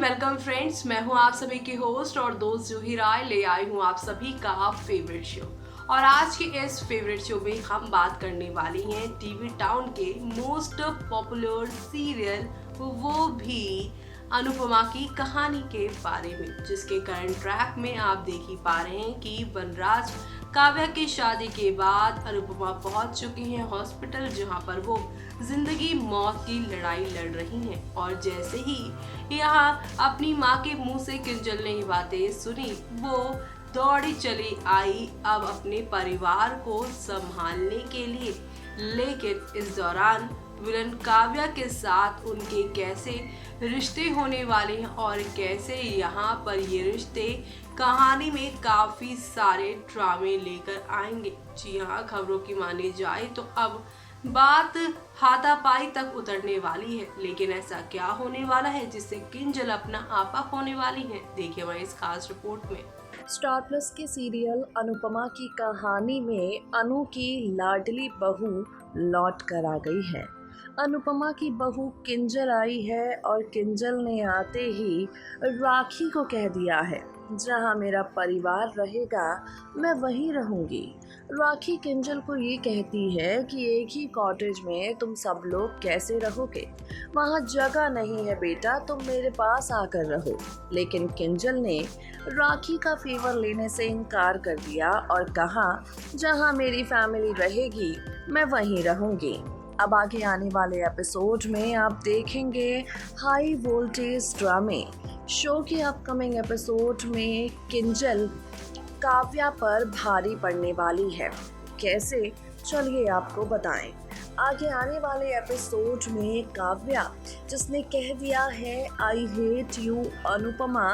Welcome friends. मैं हूं आप सभी की होस्ट और दोस्त जूही राय, ले आई हूं आप सभी का फेवरेट शो। और आज के इस फेवरेट शो में हम बात करने वाली हैं टीवी टाउन के मोस्ट पॉपुलर सीरियल, वो भी अनुपमा की कहानी के बारे में, जिसके करंट ट्रैक में आप देख ही पा रहे हैं कि वनराज काव्या की शादी के बाद अनुपमा पहुंच चुकी हैं हॉस्पिटल, जहां पर वो जिंदगी मौत की लड़ाई लड़ रही हैं। और जैसे ही यहाँ अपनी माँ के मुंह से किंजल ने ये बातें सुनी, वो दौड़ी चली आई अब अपने परिवार को संभालने के लिए। लेकिन इस दौरान विलन काव्या के साथ उनके कैसे रिश्ते होने वाले हैं और कैसे यहाँ पर ये रिश्ते कहानी में काफी सारे ड्रामे लेकर आएंगे। जी हाँ, खबरों की मानी जाए तो अब बात हाथापाई तक उतरने वाली है। लेकिन ऐसा क्या होने वाला है जिससे किंजल अपना आपा खोने वाली है, देखिए हमारी इस खास रिपोर्ट में। स्टार प्लस के सीरियल अनुपमा की कहानी में अनु की लाडली बहू लौट कर आ गई है। अनुपमा की बहू किंजल आई है और किंजल ने आते ही राखी को कह दिया है, जहाँ मेरा परिवार रहेगा मैं वहीं रहूंगी। राखी किंजल को ये कहती है कि एक ही कॉटेज में तुम सब लोग कैसे रहोगे, वहाँ जगह नहीं है बेटा, तुम मेरे पास आकर रहो। लेकिन किंजल ने राखी का फेवर लेने से इनकार कर दिया और कहा, जहाँ मेरी फैमिली रहेगी मैं वहीं रहूंगी। अब आगे आने वाले एपिसोड में आप देखेंगे हाई वोल्टेज ड्रामे। शो के अपकमिंग एपिसोड में किंजल काव्या पर भारी पड़ने वाली है। कैसे, चलिए आपको बताएं। आगे आने वाले एपिसोड में काव्या, जिसने कह दिया है I hate you Anupama,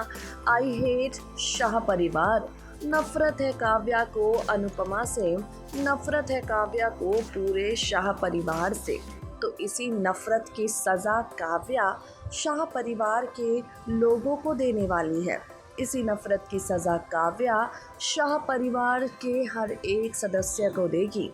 I hate Shah परिवार, नफरत है काव्या को अनुपमा से, नफरत है काव्या को पूरे शाह परिवार से। तो इसी नफरत की सज़ा काव्या शाह परिवार के लोगों को देने वाली है। इसी नफरत की सज़ा काव्या शाह परिवार के हर एक सदस्य को देगी।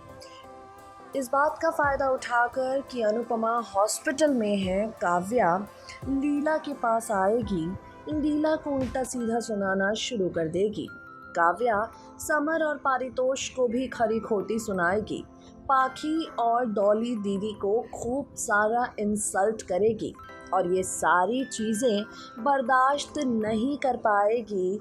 इस बात का फ़ायदा उठाकर कि अनुपमा हॉस्पिटल में है, काव्या लीला के पास आएगी, लीला को उल्टा सीधा सुनाना शुरू कर देगी। काव्या समर और पारितोष को भी खरी खोटी सुनाएगी, पाखी और डॉली दीदी को खूब सारा इंसल्ट करेगी और ये सारी चीज़ें बर्दाश्त नहीं कर पाएगी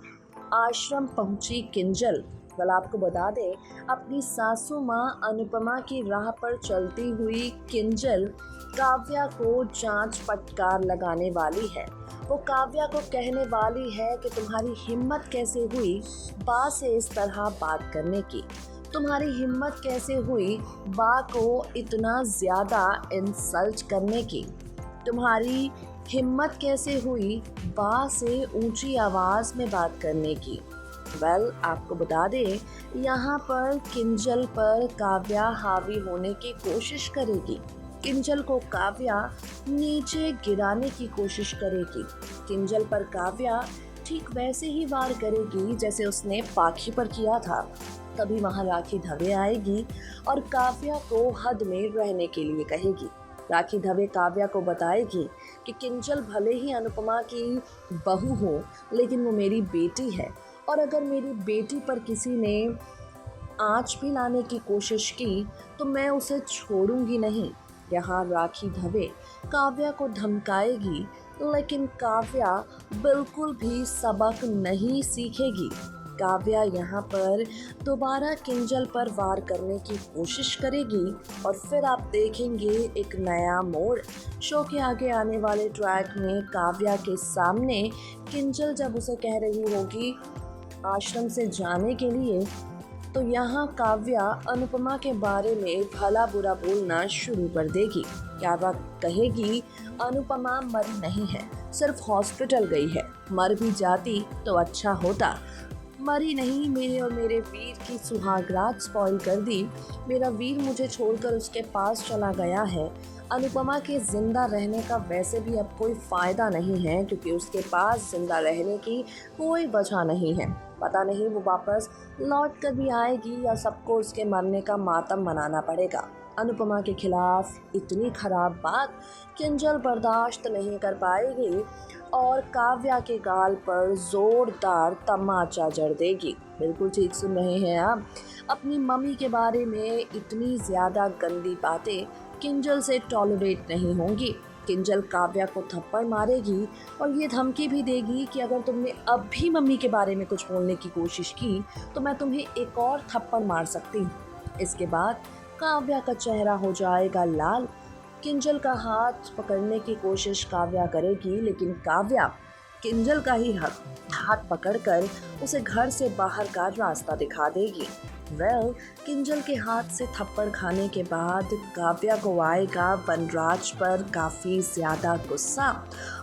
आश्रम पहुंची किंजल। कल आपको बता दें, अपनी सासू माँ अनुपमा की राह पर चलती हुई किंजल काव्या को जांच पटकार लगाने वाली है। वो काव्या को कहने वाली है कि तुम्हारी हिम्मत कैसे हुई बा से इस तरह बात करने की, तुम्हारी हिम्मत कैसे हुई बा को इतना ज़्यादा इंसल्ट करने की, तुम्हारी हिम्मत कैसे हुई बा से ऊंची आवाज़ में बात करने की। आपको बता दें, यहाँ पर किंजल पर काव्या हावी होने की कोशिश करेगी। किंजल को काव्या नीचे गिराने की कोशिश करेगी। किंजल पर काव्या ठीक वैसे ही वार करेगी जैसे उसने पाखी पर किया था। तभी वहाँ राखी धवे आएगी और काव्या को हद में रहने के लिए कहेगी। राखी धवे काव्या को बताएगी कि किंजल भले ही अनुपमा की बहू हो, लेकिन वो मेरी बेटी है और अगर मेरी बेटी पर किसी ने आँच भी लाने की कोशिश की तो मैं उसे छोड़ूंगी नहीं। यहाँ राखी धवे काव्या को धमकाएगी, लेकिन काव्या बिल्कुल भी सबक नहीं सीखेगी। काव्या यहाँ पर दोबारा किंजल पर वार करने की कोशिश करेगी और फिर आप देखेंगे एक नया मोड़। शो के आगे आने वाले ट्रैक में काव्या के सामने किंजल जब उसे कह रही होगी आश्रम से जाने के लिए, तो यहाँ काव्या अनुपमा के बारे में भला बुरा बोलना शुरू कर देगी। काव्या कहेगी अनुपमा मरी नहीं है, सिर्फ हॉस्पिटल गई है, मर भी जाती तो अच्छा होता, मरी नहीं, मेरे और मेरे वीर की सुहागरात स्पॉइल कर दी, मेरा वीर मुझे छोड़कर उसके पास चला गया है। अनुपमा के ज़िंदा रहने का वैसे भी अब कोई फ़ायदा नहीं है, क्योंकि उसके पास ज़िंदा रहने की कोई वजह नहीं है। पता नहीं वो वापस लौट कर भी आएगी या सबको उसके मरने का मातम मनाना पड़ेगा। अनुपमा के खिलाफ इतनी खराब बात किंजल बर्दाश्त नहीं कर पाएगी और काव्या के गाल पर जोरदार तमाचा जड़ देगी। बिल्कुल ठीक सुन रहे हैं आप। अपनी मम्मी के बारे में इतनी ज़्यादा गंदी बातें किंजल से टॉलरेट नहीं होंगी। किंजल काव्या को थप्पड़ मारेगी और ये धमकी भी देगी कि अगर तुमने अब भी मम्मी के बारे में कुछ बोलने की कोशिश की तो मैं तुम्हें एक और थप्पड़ मार सकती हूँ। इसके बाद काव्या का चेहरा हो जाएगा लाल। किंजल का हाथ पकड़ने की कोशिश काव्या करेगी, लेकिन काव्या किंजल का ही हाथ पकड़कर उसे घर से बाहर का रास्ता दिखा देगी। किंजल के हाथ से थप्पड़ खाने के बाद काव्या को आएगा वनराज पर काफ़ी ज़्यादा गुस्सा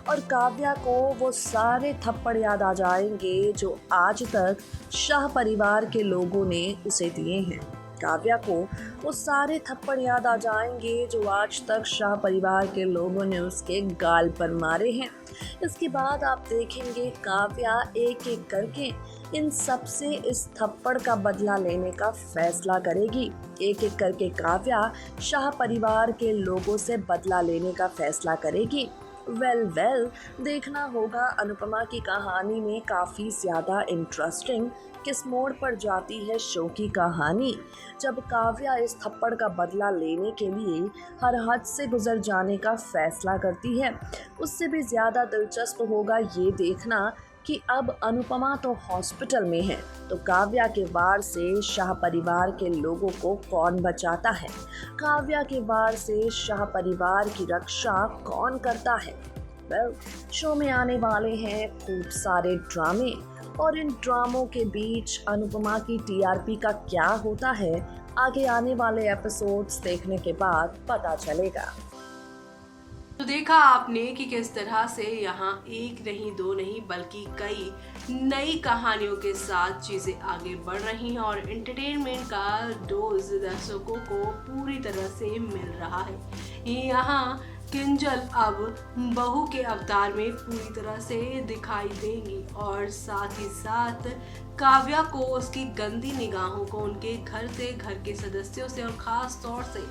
और काव्या को वो सारे थप्पड़ याद आ जाएंगे जो आज तक शाह परिवार के लोगों ने उसे दिए हैं। काव्या को वो सारे थप्पड़ याद आ जाएंगे जो आज तक शाह परिवार के लोगों ने उसके गाल पर मारे हैं। इसके बाद आप देखेंगे काव्या एक एक करके इन सब से इस थप्पड़ का बदला लेने का फैसला करेगी। एक एक करके काव्या शाह परिवार के लोगों से बदला लेने का फैसला करेगी। देखना होगा अनुपमा की कहानी में काफ़ी ज़्यादा इंटरेस्टिंग किस मोड़ पर जाती है शो की कहानी, जब काव्या इस थप्पड़ का बदला लेने के लिए हर हद से गुजर जाने का फैसला करती है। उससे भी ज़्यादा दिलचस्प होगा ये देखना कि अब अनुपमा तो हॉस्पिटल में है तो काव्या के वार से शाह परिवार के लोगों को कौन बचाता है, काव्या के वार से शाह परिवार की रक्षा कौन करता है। शो में आने वाले हैं खूब सारे ड्रामे और इन ड्रामों के बीच अनुपमा की टीआरपी का क्या होता है आगे आने वाले एपिसोड्स देखने के बाद पता चलेगा। तो देखा आपने कि किस तरह से यहाँ एक नहीं दो नहीं बल्कि कई नई कहानियों के साथ चीज़ें आगे बढ़ रही हैं और एंटरटेनमेंट का डोज दर्शकों को पूरी तरह से मिल रहा है। यहाँ किंजल अब बहू के अवतार में पूरी तरह से दिखाई देंगी और साथ ही साथ काव्या को उसकी गंदी निगाहों को उनके घर से, घर के सदस्यों से और ख़ास तौर से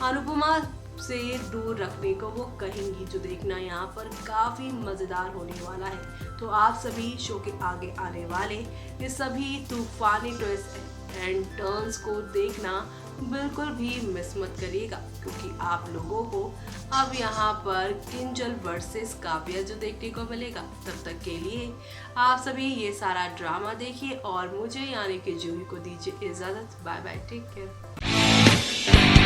अनुपमा से दूर रखने को वो कहेंगी, जो देखना यहाँ पर काफ़ी मज़ेदार होने वाला है। तो आप सभी शो के आगे आने वाले ये सभी तूफानी ट्विस्ट एंड टर्न्स को देखना बिल्कुल भी मिस मत करिएगा, क्योंकि आप लोगों को अब यहाँ पर किंजल वर्सेस काव्या जो देखने को मिलेगा। तब तक के लिए आप सभी ये सारा ड्रामा देखिए और मुझे यानी कि जूही को दीजिए इजाज़त। Bye bye, take care.